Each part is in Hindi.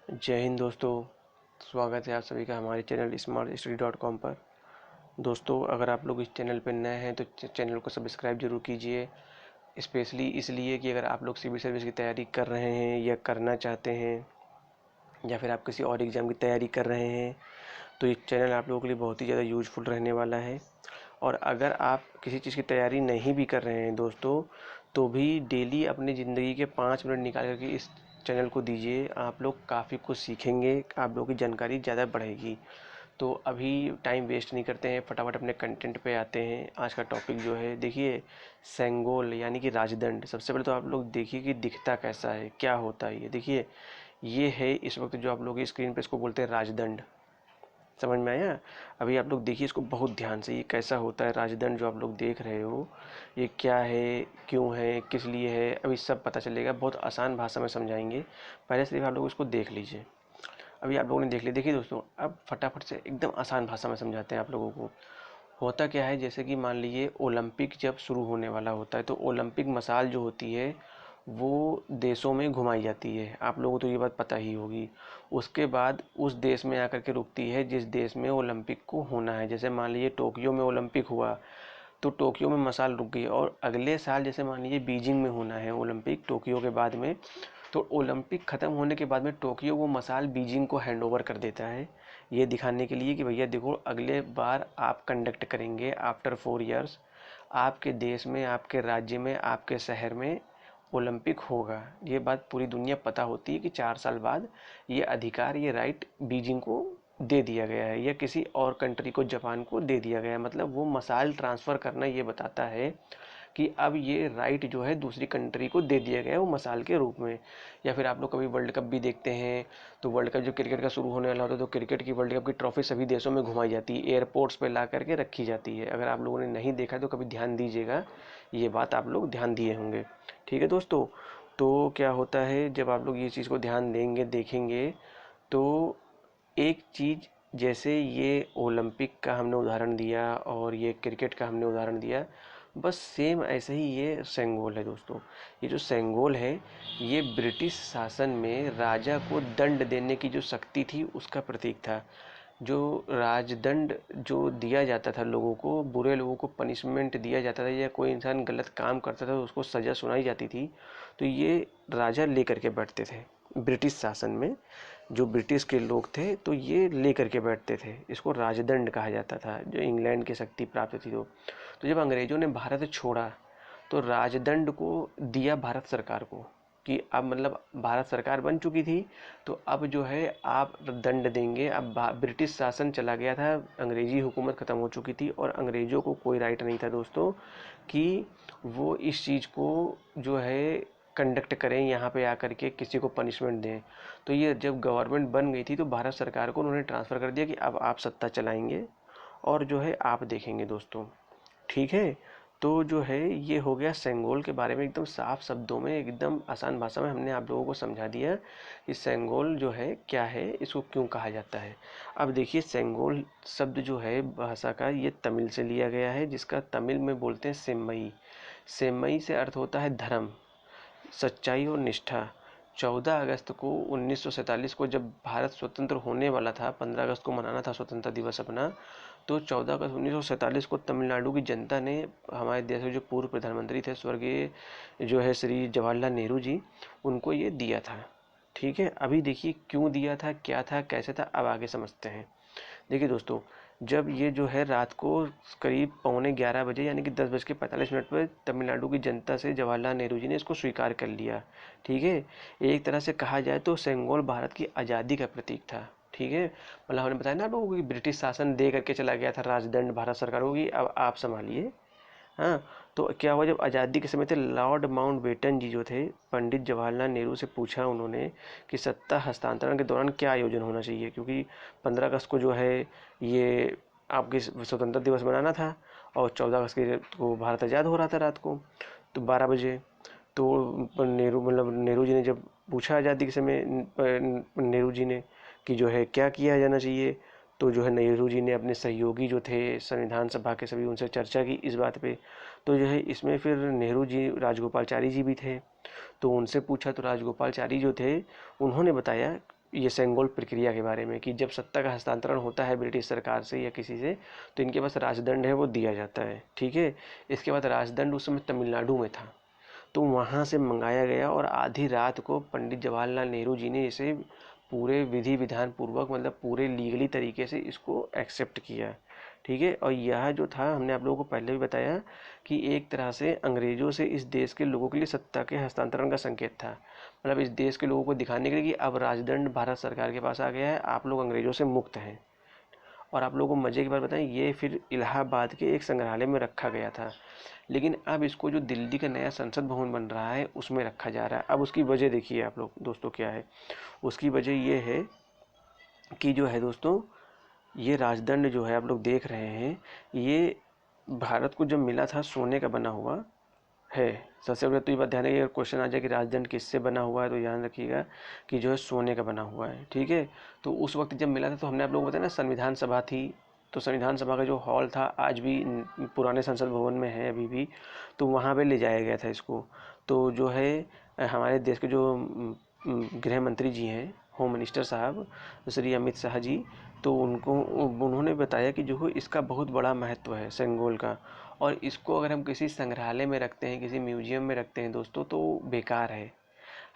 जय हिंद दोस्तों। स्वागत है आप सभी का हमारे चैनल smartstudy.com पर। दोस्तों, अगर आप लोग इस चैनल पर नए हैं तो चैनल को सब्सक्राइब जरूर कीजिए। स्पेशली इसलिए कि अगर आप लोग सिविल सर्विस की तैयारी कर रहे हैं या करना चाहते हैं या फिर आप किसी और एग्ज़ाम की तैयारी कर रहे हैं तो ये चैनल आप लोगों के लिए बहुत ही ज़्यादा यूजफुल रहने वाला है। और अगर आप किसी चीज़ की तैयारी नहीं भी कर रहे हैं दोस्तों, तो भी डेली अपनी ज़िंदगी के 5 मिनट निकाल करके इस चैनल को दीजिए। आप लोग काफ़ी कुछ सीखेंगे, आप लोगों की जानकारी ज़्यादा बढ़ेगी। तो अभी टाइम वेस्ट नहीं करते हैं, फटाफट अपने कंटेंट पे आते हैं। आज का टॉपिक जो है, देखिए, सेंगोल यानी कि राजदंड। सबसे पहले तो आप लोग देखिए कि दिखता कैसा है, क्या होता है ये। देखिए, ये है इस वक्त जो आप लोग स्क्रीन पे इसको बोलते हैं राजदंड। समझ में आया? अभी आप लोग देखिए इसको बहुत ध्यान से, ये कैसा होता है राजदंड जो आप लोग देख रहे हो। ये क्या है, क्यों है, किस लिए है, अभी सब पता चलेगा। बहुत आसान भाषा में समझाएंगे। पहले सिर्फ आप लोग इसको देख लीजिए। अभी आप लोगों ने देख लिया। देखिए दोस्तों, अब फटाफट से एकदम आसान भाषा में समझाते हैं आप लोगों को। होता क्या है, जैसे कि मान लीजिए ओलंपिक जब शुरू होने वाला होता है तो ओलंपिक मसाल जो होती है वो देशों में घुमाई जाती है। आप लोगों को तो ये बात पता ही होगी। उसके बाद उस देश में आकर के रुकती है जिस देश में ओलंपिक को होना है। जैसे मान लीजिए टोक्यो में ओलंपिक हुआ तो टोक्यो में मसाल रुक गई, और अगले साल जैसे मान लीजिए बीजिंग में होना है ओलंपिक टोक्यो के बाद में, तो ओलंपिक ख़त्म होने के बाद में टोक्यो वो मसाल बीजिंग को हैंड ओवर कर देता है। ये दिखाने के लिए कि भैया देखो, अगले बार आप कंडक्ट करेंगे आफ्टर 4 इयर्स। आपके देश में, आपके राज्य में, आपके शहर में ओलंपिक होगा। ये बात पूरी दुनिया पता होती है कि 4 साल बाद ये अधिकार, ये राइट बीजिंग को दे दिया गया है, या किसी और कंट्री को, जापान को दे दिया गया है। मतलब वो मसाल ट्रांसफ़र करना ये बताता है कि अब ये राइट जो है दूसरी कंट्री को दे दिया गया है वो मसाल के रूप में। या फिर आप लोग कभी वर्ल्ड कप भी देखते हैं तो वर्ल्ड कप जो क्रिकेट का शुरू होने वाला होता है तो क्रिकेट की वर्ल्ड कप की ट्रॉफी सभी देशों में घुमाई जाती है, एयरपोर्ट्स पे ला करके रखी जाती है। अगर आप लोगों ने नहीं देखा तो कभी ध्यान दीजिएगा, ये बात आप लोग ध्यान दिए होंगे। ठीक है दोस्तों। तो क्या होता है, जब आप लोग ये चीज़ को ध्यान देंगे, देखेंगे, तो एक चीज़, जैसे ये ओलंपिक का हमने उदाहरण दिया और ये क्रिकेट का हमने उदाहरण दिया, बस सेम ऐसे ही ये सेंगोल है दोस्तों। ये जो सेंगोल है, ये ब्रिटिश शासन में राजा को दंड देने की जो शक्ति थी उसका प्रतीक था। जो राजदंड जो दिया जाता था लोगों को, बुरे लोगों को पनिशमेंट दिया जाता था, या कोई इंसान गलत काम करता था तो उसको सज़ा सुनाई जाती थी, तो ये राजा लेकर के बैठते थे ब्रिटिश शासन में। जो ब्रिटिश के लोग थे तो ये लेकर के बैठते थे, इसको राजदंड कहा जाता था, जो इंग्लैंड की शक्ति प्राप्त थी। तो जब अंग्रेज़ों ने भारत छोड़ा तो राजदंड को दिया भारत सरकार को, कि अब मतलब भारत सरकार बन चुकी थी तो अब जो है आप दंड देंगे। अब ब्रिटिश शासन चला गया था, अंग्रेज़ी हुकूमत ख़त्म हो चुकी थी, और अंग्रेज़ों को कोई राइट नहीं था दोस्तों कि वो इस चीज़ को जो है कंडक्ट करें, यहाँ पे आकर के किसी को पनिशमेंट दें। तो ये जब गवर्नमेंट बन गई थी तो भारत सरकार को उन्होंने ट्रांसफ़र कर दिया कि अब आप सत्ता चलाएंगे और जो है आप देखेंगे दोस्तों। ठीक है। तो जो है ये हो गया सेंगोल के बारे में, एकदम साफ शब्दों में, एकदम आसान भाषा में हमने आप लोगों को समझा दिया कि सेंगोल जो है क्या है, इसको क्यों कहा जाता है। अब देखिए, सेंगोल शब्द जो है भाषा का, ये तमिल से लिया गया है, जिसका तमिल में बोलते हैं सेम्मई। सेम्मई से अर्थ होता है धर्म, सच्चाई और निष्ठा। 14 अगस्त को 1947 को जब भारत स्वतंत्र होने वाला था, 15 अगस्त को मनाना था स्वतंत्रता दिवस अपना, तो 14 अगस्त 1947 को तमिलनाडु की जनता ने हमारे देश के जो पूर्व प्रधानमंत्री थे स्वर्गीय जो है श्री जवाहरलाल नेहरू जी, उनको ये दिया था। ठीक है। अभी देखिए क्यों दिया था, क्या था, कैसे था, अब आगे समझते हैं। देखिए दोस्तों, जब ये जो है रात को करीब 11:15 बजे यानी कि 10:45 पर तमिलनाडु की जनता से जवाहरलाल नेहरू जी ने इसको स्वीकार कर लिया। ठीक है। एक तरह से कहा जाए तो सेंगोल भारत की आज़ादी का प्रतीक था। ठीक है। मतलब हमने बताया ना आप लोगों को कि ब्रिटिश शासन दे करके चला गया था राजदंड भारत सरकार को कि अब आप संभालिए। हाँ। तो क्या हुआ, जब आज़ादी के समय थे, लॉर्ड माउंटबेटन जी जो थे, पंडित जवाहरलाल नेहरू से पूछा उन्होंने कि सत्ता हस्तांतरण के दौरान क्या आयोजन होना चाहिए, क्योंकि 15 अगस्त को जो है ये आपकी स्वतंत्रता दिवस मनाना था, और 14 अगस्त को भारत आज़ाद हो रहा था रात को, तो 12 बजे। तो नेहरू जी ने जब पूछा आज़ादी के समय, नेहरू जी ने कि जो है क्या किया जाना चाहिए, तो जो है नेहरू जी ने अपने सहयोगी जो थे संविधान सभा के सभी, उनसे चर्चा की इस बात पे। तो जो है इसमें फिर नेहरू जी, राजगोपालचारी जी भी थे, तो उनसे पूछा तो राजगोपालचारी जो थे उन्होंने बताया ये सेंगोल प्रक्रिया के बारे में कि जब सत्ता का हस्तांतरण होता है ब्रिटिश सरकार से या किसी से, तो इनके पास राजदंड है वो दिया जाता है। ठीक है, इसके बाद राजदंड उस समय तमिलनाडु में था, तो वहाँ से मंगाया गया और आधी रात को पंडित जवाहरलाल नेहरू जी ने इसे पूरे विधि विधान पूर्वक, मतलब पूरे लीगली तरीके से इसको एक्सेप्ट किया। ठीक है, और यह जो था, हमने आप लोगों को पहले भी बताया कि एक तरह से अंग्रेज़ों से इस देश के लोगों के लिए सत्ता के हस्तांतरण का संकेत था। मतलब इस देश के लोगों को दिखाने के लिए कि अब राजदंड भारत सरकार के पास आ गया है, आप लोग अंग्रेज़ों से मुक्त हैं। और आप लोगों को मज़े की बात बताएं, ये फिर इलाहाबाद के एक संग्रहालय में रखा गया था, लेकिन अब इसको जो दिल्ली का नया संसद भवन बन रहा है उसमें रखा जा रहा है। अब उसकी वजह देखिए आप लोग दोस्तों क्या है। उसकी वजह ये है कि जो है दोस्तों, ये राजदंड जो है आप लोग देख रहे हैं, ये भारत को जब मिला था सोने का बना हुआ है। सबसे पहले तो ये बात ध्यान रखिएगा, क्वेश्चन आ जाए कि राजदंड किससे बना हुआ है, तो ध्यान रखिएगा कि जो है सोने का बना हुआ है। ठीक है, तो उस वक्त जब मिला था तो हमने आप लोगों को बताया ना, संविधान सभा थी, तो संविधान सभा का जो हॉल था आज भी पुराने संसद भवन में है अभी भी, तो वहाँ पे ले जाया गया था इसको। तो जो है हमारे देश के जो गृह मंत्री जी हैं, होम मिनिस्टर साहब श्री अमित शाह जी, तो उन्होंने बताया कि जो है इसका बहुत बड़ा महत्व है सेंगोल का, और इसको अगर हम किसी संग्रहालय में रखते हैं, किसी म्यूजियम में रखते हैं दोस्तों, तो बेकार है।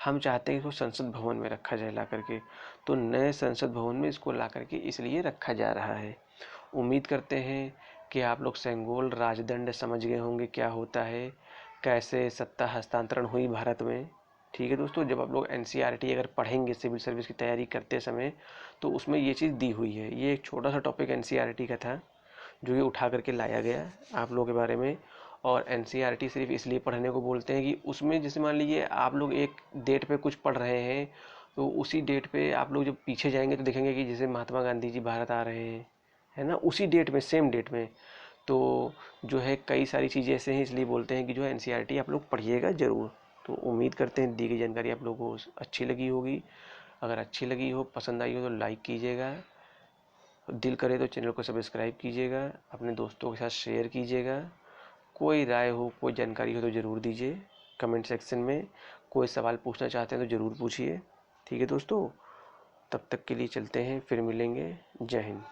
हम चाहते हैं इसको संसद भवन में रखा जाए ला करके, तो नए संसद भवन में इसको ला करके इसलिए रखा जा रहा है। उम्मीद करते हैं कि आप लोग सेंगोल राजदंड समझ गए होंगे क्या होता है, कैसे सत्ता हस्तांतरण हुई भारत में। ठीक है दोस्तों, जब आप लोग एनसीईआरटी अगर पढ़ेंगे सिविल सर्विस की तैयारी करते समय, तो उसमें ये चीज़ दी हुई है। ये एक छोटा सा टॉपिक एनसीईआरटी का था जो ये उठा करके लाया गया आप लोगों के बारे में। और एनसीईआरटी सिर्फ इसलिए पढ़ने को बोलते हैं कि उसमें जैसे मान लीजिए आप लोग एक डेट पे कुछ पढ़ रहे हैं, तो उसी डेट पे आप लोग जब पीछे जाएंगे तो देखेंगे कि जैसे महात्मा गांधी जी भारत आ रहे हैं, है ना, उसी डेट में, सेम डेट में। तो जो है कई सारी चीज़ें ऐसे हैं, इसलिए बोलते हैं कि जो है एनसीईआरटी आप लोग पढ़िएगा ज़रूर। तो उम्मीद करते हैं दी गई जानकारी आप लोगों को अच्छी लगी होगी। अगर अच्छी लगी हो, पसंद आई हो, तो लाइक कीजिएगा, दिल करे तो चैनल को सब्सक्राइब कीजिएगा, अपने दोस्तों के साथ शेयर कीजिएगा। कोई राय हो, कोई जानकारी हो तो ज़रूर दीजिए कमेंट सेक्शन में। कोई सवाल पूछना चाहते हैं तो ज़रूर पूछिए। ठीक है दोस्तों, तब तक के लिए चलते हैं, फिर मिलेंगे। जय हिंद।